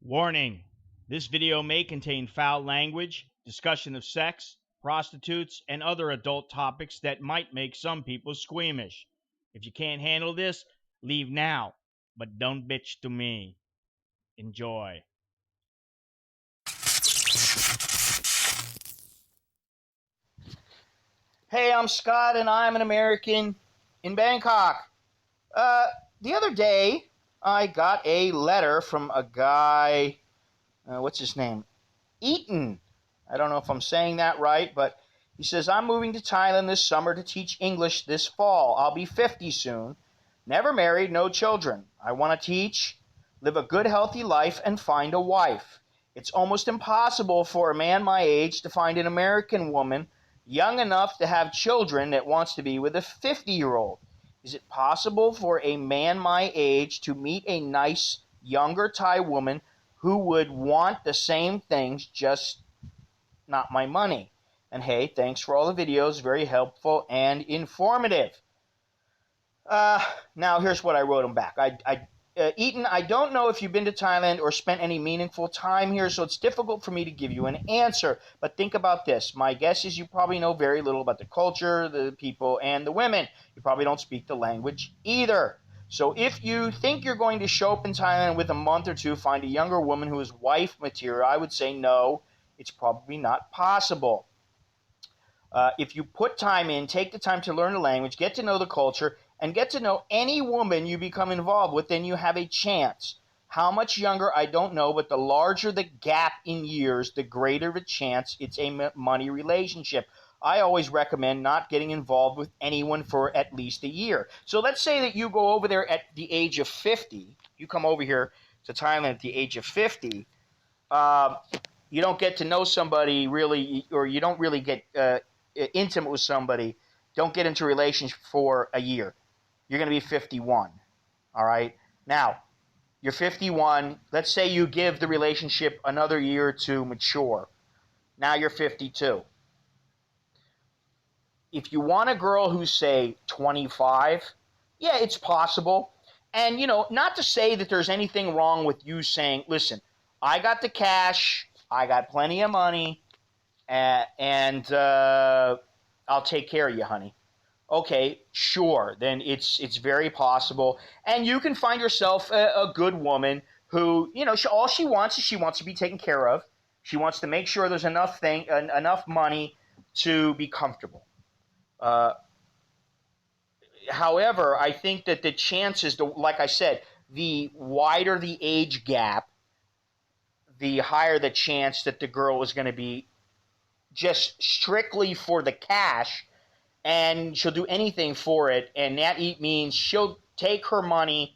Warning: this video may contain foul language, discussion of sex, prostitutes, and other adult topics that might make some people squeamish. If you can't handle this, leave now, but don't bitch to me. Enjoy. Hey, I'm Scott, and I'm an American in Bangkok. The other day, I got a letter from a guy, what's his name? Eaton. I don't know if I'm saying that right, but he says, I'm moving to Thailand this summer to teach English this fall. I'll be 50 soon. Never married, no children. I want to teach, live a good, healthy life, and find a wife. It's almost impossible for a man my age to find an American woman young enough to have children that wants to be with a 50-year-old. Is it possible for a man my age to meet a nice, younger Thai woman who would want the same things, just not my money? And hey, thanks for all the videos, very helpful and informative. Now here's what I wrote him back. Eaton, I don't know if you've been to Thailand or spent any meaningful time here, so it's difficult for me to give you an answer. But think about this. My guess is you probably know very little about the culture, the people, and the women. You probably don't speak the language either. So if you think you're going to show up in Thailand with a month or two, find a younger woman who is wife material, I would say no, it's probably not possible. If you put time in, take the time to learn the language, get to know the culture, and get to know any woman you become involved with, then you have a chance. How much younger, I don't know, but the larger the gap in years, the greater the chance it's a money relationship. I always recommend not getting involved with anyone for at least a year. So let's say that you go over there at the age of 50. You come over here to Thailand at the age of 50. You don't get to know somebody really, or you don't really get intimate with somebody. Don't get into a relationship for a year. You're going to be 51, all right? Now, you're 51. Let's say you give the relationship another year to mature. Now you're 52. If you want a girl who's, say, 25, yeah, it's possible. And, not to say that there's anything wrong with you saying, listen, I got the cash, I got plenty of money, and I'll take care of you, honey. Okay, sure, then it's very possible. And you can find yourself a good woman who, all she wants is she wants to be taken care of. She wants to make sure there's enough money to be comfortable. However, I think that the chances, like I said, the wider the age gap, the higher the chance that the girl is going to be just strictly for the cash, and she'll do anything for it. And that means she'll take her money,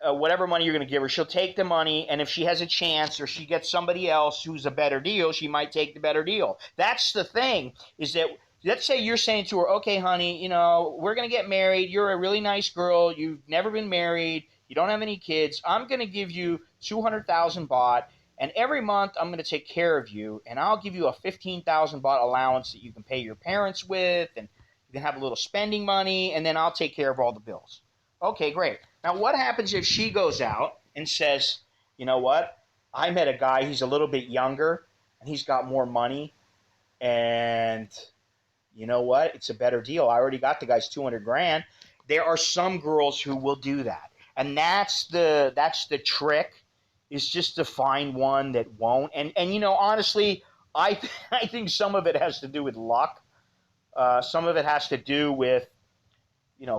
whatever money you're going to give her, she'll take the money, and if she has a chance or she gets somebody else who's a better deal, she might take the better deal. That's the thing, is that let's say you're saying to her, okay, honey, we're going to get married. You're a really nice girl. You've never been married. You don't have any kids. I'm going to give you 200,000 baht. And every month, I'm going to take care of you, and I'll give you a 15,000 baht allowance that you can pay your parents with, and you can have a little spending money, and then I'll take care of all the bills. Okay, great. Now, what happens if she goes out and says, you know what, I met a guy, he's a little bit younger, and he's got more money, and you know what, it's a better deal. I already got the guy's 200 grand. There are some girls who will do that, and that's the trick. Is just to find one that won't. And honestly, I think some of it has to do with luck. Some of it has to do with,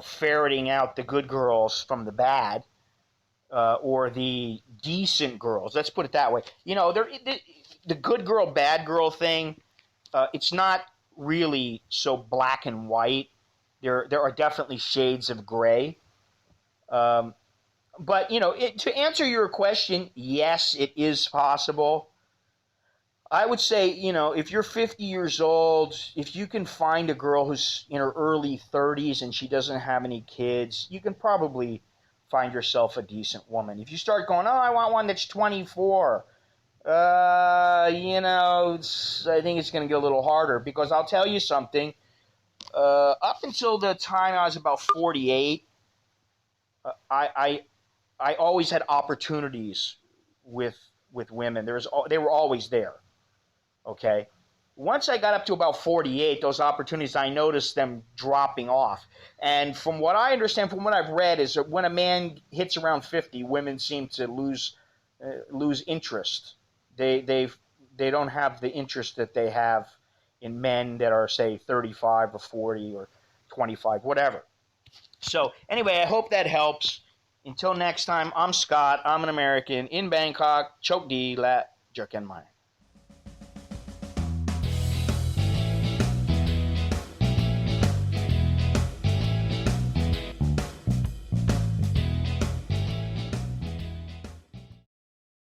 ferreting out the good girls from the bad, or the decent girls. Let's put it that way. The good girl, bad girl thing, it's not really so black and white. There are definitely shades of gray. But, to answer your question, yes, it is possible. I would say, if you're 50 years old, if you can find a girl who's in her early 30s and she doesn't have any kids, you can probably find yourself a decent woman. If you start going, I want one that's 24, I think it's going to get a little harder, because I'll tell you something. Up until the time I was about 48, I always had opportunities with with women. They were always there. Okay. Once I got up to about 48, those opportunities, I noticed them dropping off. And from what I understand, from what I've read, is that when a man hits around 50, women seem to lose interest. They don't have the interest that they have in men that are, say, 35 or 40 or 25, whatever. So anyway, I hope that helps. Until next time, I'm Scott. I'm an American in Bangkok. Chok di la jerken mai.